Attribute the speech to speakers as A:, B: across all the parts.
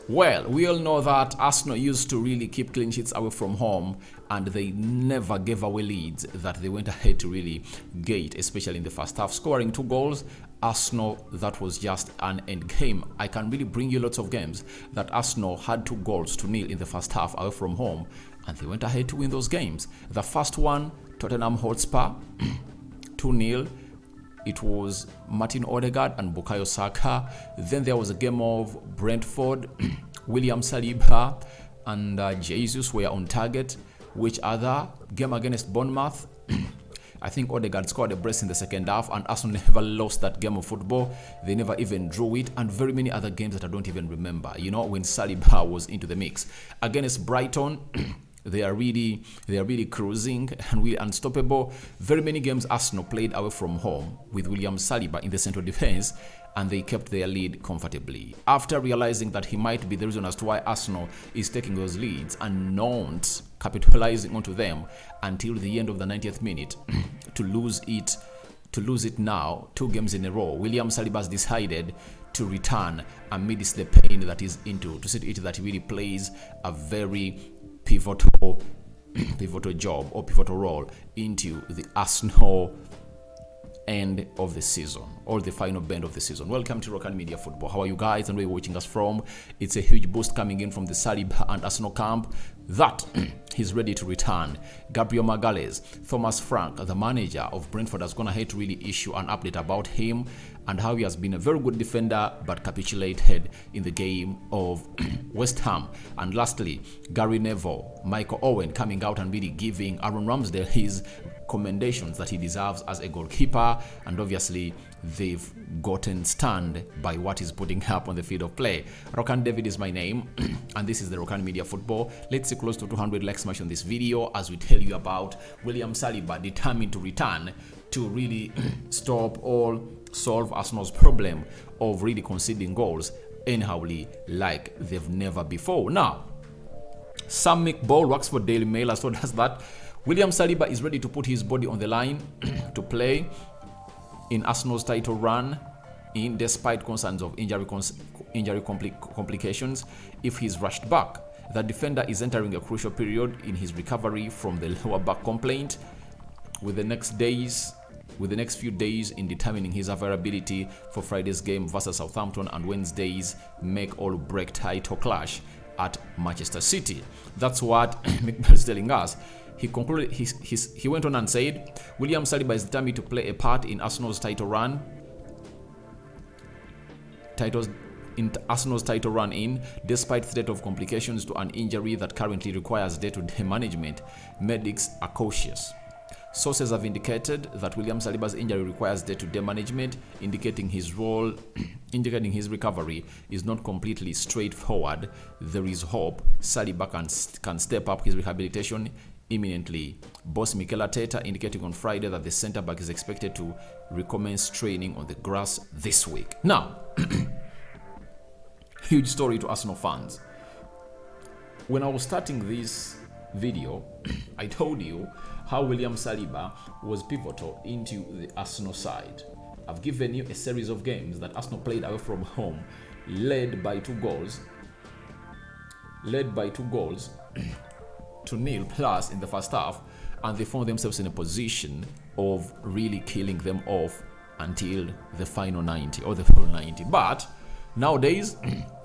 A: Well, we all know that Arsenal used to really keep clean sheets away from home, and they never gave away leads that they went ahead to really gate, especially in the first half, scoring 2 goals. Arsenal, that was just an end game. I can really bring you lots of games that Arsenal had 2 goals to nil in the first half away from home, and they went ahead to win those games. The first one, Tottenham Hotspur, 2-0. It was Martin Odegaard and Bukayo Saka. Then there was a game of Brentford, William Saliba and Jesus were on target. Which other game against Bournemouth? I think Odegaard scored a brace in the second half, and Arsenal never lost that game of football. They never even drew it, and very many other games that I don't even remember, when Saliba was into the mix. Against Brighton, they are really cruising and really unstoppable. Very many games Arsenal played away from home with William Saliba in the central defense, and they kept their lead comfortably. After realizing that he might be the reason as to why Arsenal is taking those leads and not capitalizing onto them until the end of the 90th minute to lose it now, 2 games in a row, William Saliba has decided to return amidst the pain that he's into, to see to it that he really plays a very pivotal job or pivotal role into the Arsenal end of the season, or the final bend of the season. Welcome to Rokani Media Football. How are you guys, and where you're watching us from? It's a huge boost coming in from the Saliba and Arsenal camp that he's ready to return. Gabriel Magalhaes, Thomas Frank, the manager of Brentford, has gone ahead to really issue an update about him and how he has been a very good defender but capitulated in the game of West Ham. And lastly, Gary Neville, Michael Owen coming out and really giving Aaron Ramsdale his commendations that he deserves as a goalkeeper, and obviously they've gotten stunned by what he's putting up on the field of play. Rokani David is my name, and this is the Rokani Media Football. Let's see close to 200 likes smash on this video as we tell you about William Saliba determined to return to really solve Arsenal's problem of really conceding goals anyhowly like they've never before. Now, Sam McBall works for Daily Mail has told us that William Saliba is ready to put his body on the line to play in Arsenal's title run, despite concerns of injury complications if he's rushed back. The defender is entering a crucial period in his recovery from the lower back complaint, with the next few days in determining his availability for Friday's game versus Southampton and Wednesday's make or break title clash at Manchester City. That's what McBall is telling us. He concluded. He went on and said, William Saliba is determined to play a part in Arsenal's title run. Despite threat of complications to an injury that currently requires day-to-day management, medics are cautious. Sources have indicated that William Saliba's injury requires day-to-day management, indicating his recovery is not completely straightforward. There is hope Saliba can step up his rehabilitation imminently. Boss Mikel Arteta indicating on Friday that the centre-back is expected to recommence training on the grass this week. Now, huge story to Arsenal fans. When I was starting this video, I told you how William Saliba was pivotal into the Arsenal side. I've given you a series of games that Arsenal played away from home, led by 2 goals to nil plus in the first half, and they found themselves in a position of really killing them off until the final 90 or the full 90. But nowadays,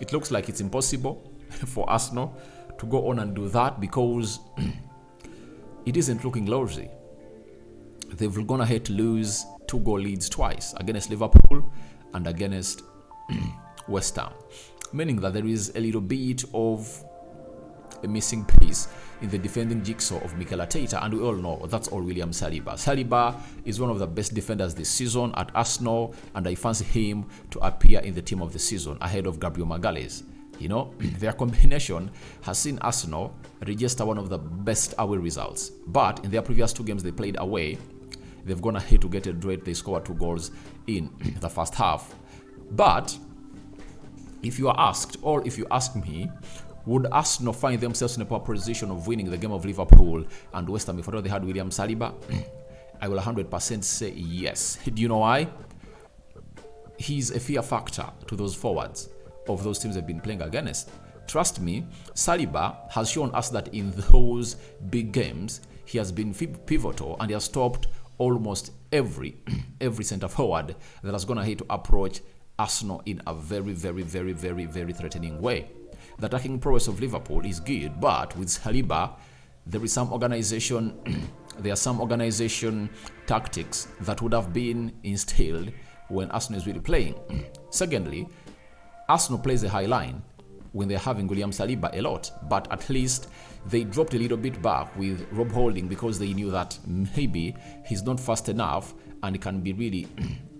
A: it looks like it's impossible for Arsenal to go on and do that because it isn't looking rosy. They've gone ahead to lose 2 goal leads twice against Liverpool and against West Ham, meaning that there is a little bit of a missing piece in the defending jigsaw of Mikel Arteta, and we all know that's all William Saliba. Saliba is one of the best defenders this season at Arsenal, and I fancy him to appear in the team of the season ahead of Gabriel Magalhaes. Their combination has seen Arsenal register one of the best away results, but in their previous 2 games they played away, they've gone ahead to get a draw. They scored 2 goals in the first half. But if you are asked, or if you ask me, would Arsenal find themselves in a poor position of winning the game of Liverpool and West Ham if they had William Saliba? I will 100% say yes. Do you know why? He's a fear factor to those forwards. of those teams they've been playing against. Trust me, Saliba has shown us that in those big games, he has been pivotal and he has stopped almost every center forward that has gone ahead to approach Arsenal in a very, very, very, very, very threatening way. The attacking prowess of Liverpool is good, but with Saliba, there is some organization, there are some organization tactics that would have been instilled when Arsenal is really playing. Secondly, Arsenal plays a high line when they're having William Saliba a lot, but at least they dropped a little bit back with Rob Holding because they knew that maybe he's not fast enough and he can be really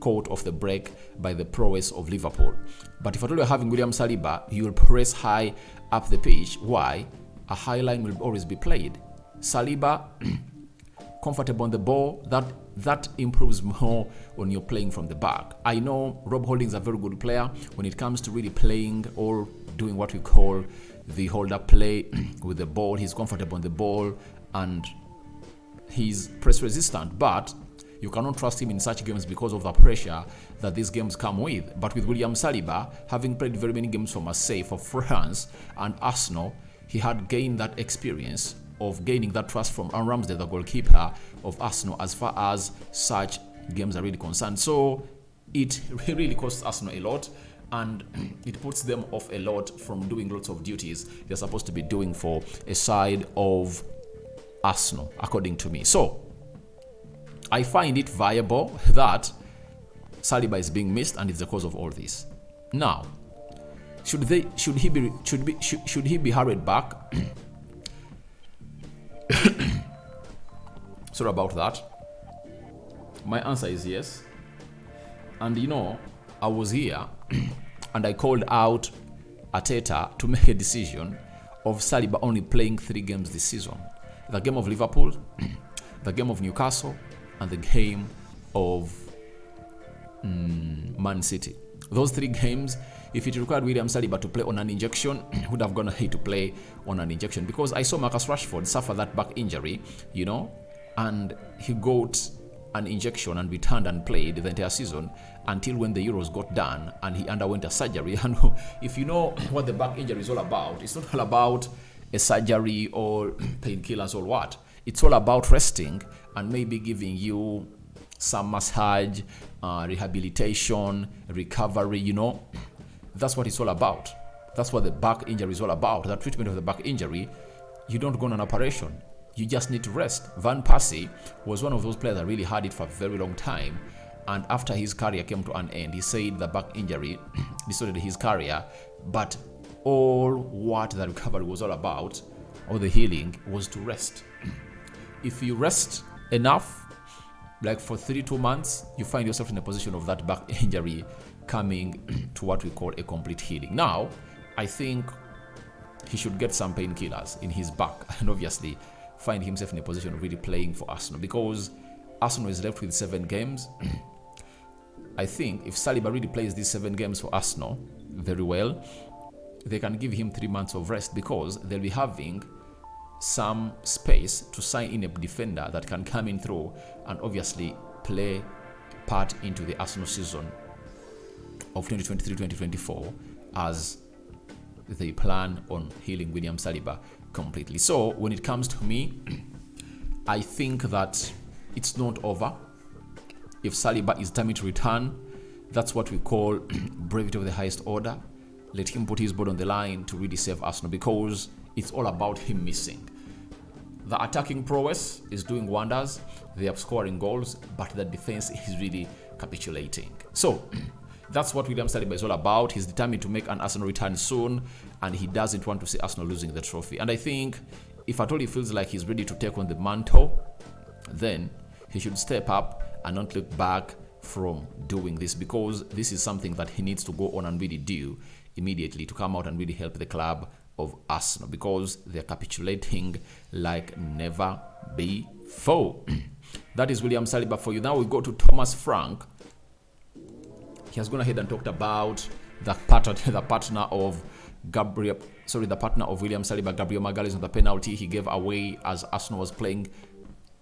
A: caught off the break by the prowess of Liverpool. But if at all you're having William Saliba, he will press high up the pitch. Why? A high line will always be played. Saliba, comfortable on the ball, that improves more when you're playing from the back. I know Rob Holding is a very good player when it comes to really playing or doing what we call the hold-up play with the ball. He's comfortable on the ball and he's press resistant, but you cannot trust him in such games because of the pressure that these games come with. But with William Saliba, having played very many games for Marseille, for France and Arsenal, he had gained that experience of gaining that trust from Ramsdale, the goalkeeper of Arsenal, as far as such games are really concerned. So it really costs Arsenal a lot and it puts them off a lot from doing lots of duties they're supposed to be doing for a side of Arsenal, according to me. So I find it viable that Saliba is being missed and it's the cause of all this. Now, should he be hurried back? Sorry about that. My answer is yes. And you know, I was here and I called out Arteta to make a decision of Saliba only playing 3 games this season. The game of Liverpool, the game of Newcastle, and the game of Man City. Those 3 games, if it required William Saliba to play on an injection, would have gone ahead to play on an injection, because I saw Marcus Rashford suffer that back injury, you know, and he got an injection and returned and played the entire season until when the Euros got done and he underwent a surgery. And if you know what the back injury is all about, it's not all about a surgery or painkillers or what. It's all about resting and maybe giving you some massage, rehabilitation, recovery, you know. That's what it's all about. That's what the back injury is all about. The treatment of the back injury, you don't go on an operation. You just need to rest. Van Persie was one of those players that really had it for a very long time. And after his career came to an end, he said the back injury distorted his career. But all what the recovery was all about, or the healing, was to rest. If you rest enough, like for 32 months, you find yourself in a position of that back injury coming to what we call a complete healing. Now, I think he should get some painkillers in his back and obviously find himself in a position of really playing for Arsenal, because Arsenal is left with 7 games. I think if Saliba really plays these 7 games for Arsenal very well, they can give him 3 months of rest, because they'll be having some space to sign in a defender that can come in through and obviously play part into the Arsenal season of 2023-2024 as they plan on healing William Saliba completely. So when it comes to me, I think that it's not over. If Saliba is determined to return, that's what we call brevity of the highest order. Let him put his body on the line to really save Arsenal, because it's all about him missing. The attacking prowess is doing wonders. They are scoring goals, but the defense is really capitulating. So that's what William Saliba is all about. He's determined to make an Arsenal return soon, and he doesn't want to see Arsenal losing the trophy. And I think if at all he feels like he's ready to take on the mantle, then he should step up and not look back from doing this, because this is something that he needs to go on and really do immediately to come out and really help the club of Arsenal, because they're capitulating like never before. That is William Saliba for you. Now we go to Thomas Frank. He has gone ahead and talked about the partner of William Saliba, Gabriel Magalhaes, on the penalty he gave away as Arsenal was playing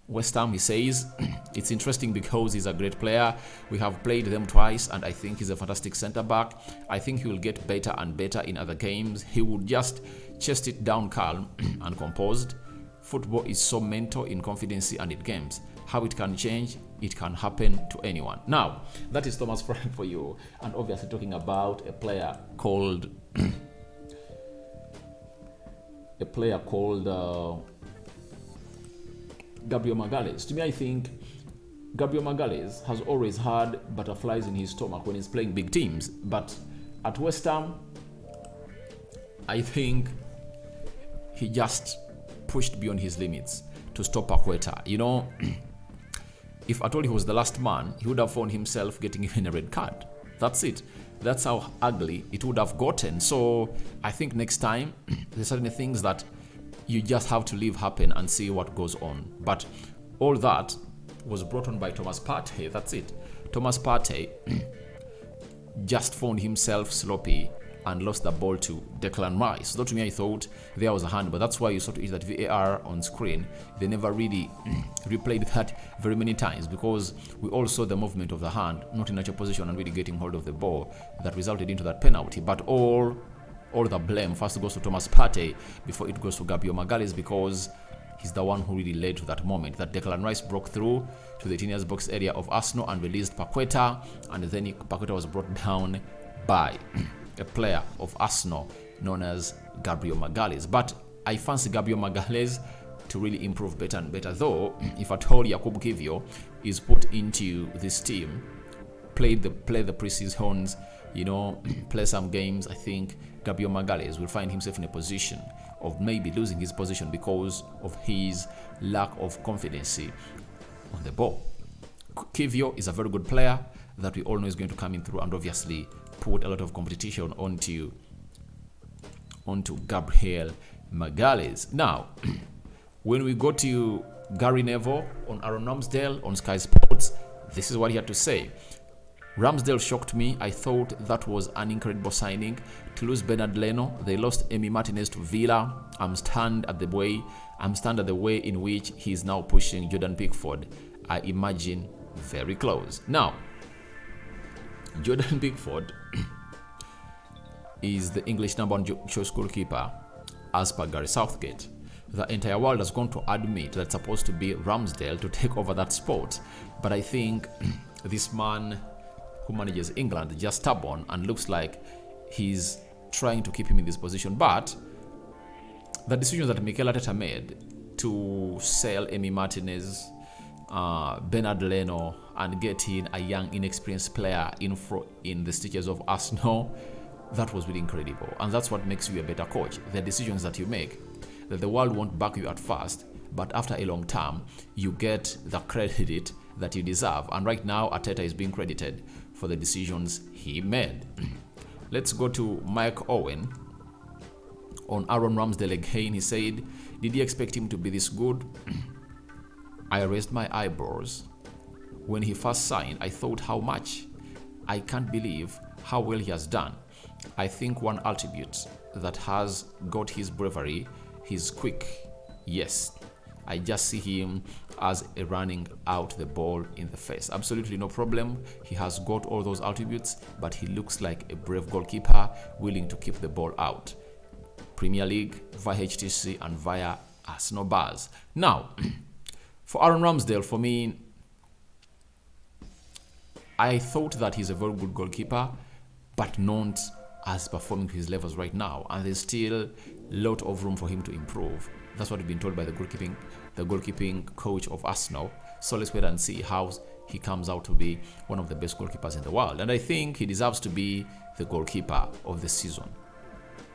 A: West Ham, he says, it's interesting because he's a great player. We have played them twice, and I think he's a fantastic centre-back. I think he will get better and better in other games. He would just chest it down calm and composed. Football is so mental in confidence and in games. How it can change, it can happen to anyone. Now, that is Thomas Frank for you. And obviously talking about a player called... Gabriel Magalhaes. To me, I think Gabriel Magalhaes has always had butterflies in his stomach when he's playing big teams. But at West Ham, I think he just pushed beyond his limits to stop Paqueta. You know, if at all he was the last man, he would have found himself getting even a red card. That's it. That's how ugly it would have gotten. So I think next time, there's certain things that you just have to leave happen and see what goes on. But all that was brought on by Thomas Partey. That's it. Thomas Partey just found himself sloppy and lost the ball to Declan Rice. So to me, I thought there was a hand, but that's why you saw to it that VAR on screen, they never really replayed that very many times, because we all saw the movement of the hand, not in natural position and really getting hold of the ball, that resulted into that penalty. But all the blame first goes to Thomas Partey before it goes to Gabriel Magalhaes, because he's the one who really led to that moment that Declan Rice broke through to the 18 box area of Arsenal and released Paqueta, and then Paqueta was brought down by a player of Arsenal known as Gabriel Magalhaes. But I fancy Gabriel Magalhaes to really improve better and better, though if at all Jakub Kiwior is put into this team, play the pre-seasons, you know, play some games, I think Gabriel Magalhaes will find himself in a position of maybe losing his position because of his lack of confidence on the ball. Kiwior is a very good player that we all know is going to come in through and obviously put a lot of competition onto Gabriel Magalhaes. Now, when we go to Gary Neville on Aaron Ramsdale on Sky Sports, this is what he had to say. Ramsdale shocked me. I thought that was an incredible signing. To lose Bernard Leno, they lost Emi Martinez to Villa. I'm stunned at the way in which he is now pushing Jordan Pickford. I imagine very close. Now, Jordan Pickford is the English number one choice goalkeeper as per Gary Southgate. The entire world has gone to admit that it's supposed to be Ramsdale to take over that spot. But I think this man who manages England is just stubborn and looks like he's trying to keep him in this position. But the decision that Mikel Arteta made to sell Emi Martinez, Bernard Leno, and get in a young, inexperienced player in the stitches of Arsenal, that was really incredible. And that's what makes you a better coach. The decisions that you make, that the world won't back you at first, but after a long term, you get the credit that you deserve. And right now, Arteta is being credited for the decisions he made. Let's go to Mike Owen on Aaron Ramsdale again. He said, did you expect him to be this good? I raised my eyebrows. When he first signed, I thought, how much? I can't believe how well he has done. I think one attribute that has got his bravery, he's quick. Yes, I just see him as a running out the ball in the face. Absolutely no problem. He has got all those attributes, but he looks like a brave goalkeeper willing to keep the ball out. Premier League, via HTC, and via Arsenal bars. Now, for Aaron Ramsdale, for me, I thought that he's a very good goalkeeper, but not as performing to his levels right now. And there's still a lot of room for him to improve. That's what we've been told by the goalkeeping coach of Arsenal. So let's wait and see how he comes out to be one of the best goalkeepers in the world. And I think he deserves to be the goalkeeper of the season.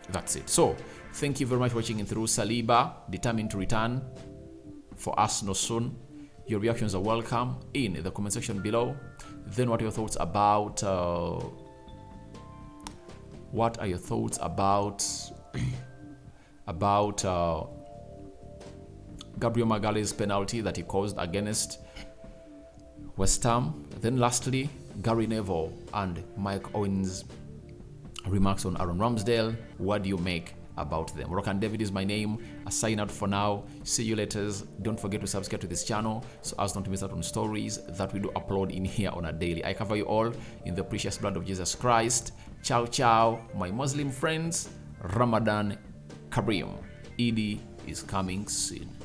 A: That's it. So thank you very much for watching through. Saliba determined to return for Arsenal soon. Your reactions are welcome in the comment section below. Then what are your thoughts about Gabriel Magalhaes' penalty that he caused against West Ham? Then lastly, Gary Neville and Mike Owen's remarks on Aaron Ramsdale. What do you make about them. Rokani David is my name. I sign out for now. See you later. Don't forget to subscribe to this channel so as not to miss out on stories that we do upload in here on a daily. I cover you all in the precious blood of Jesus Christ. Ciao, ciao, my Muslim friends. Ramadan Kareem. Eid is coming soon.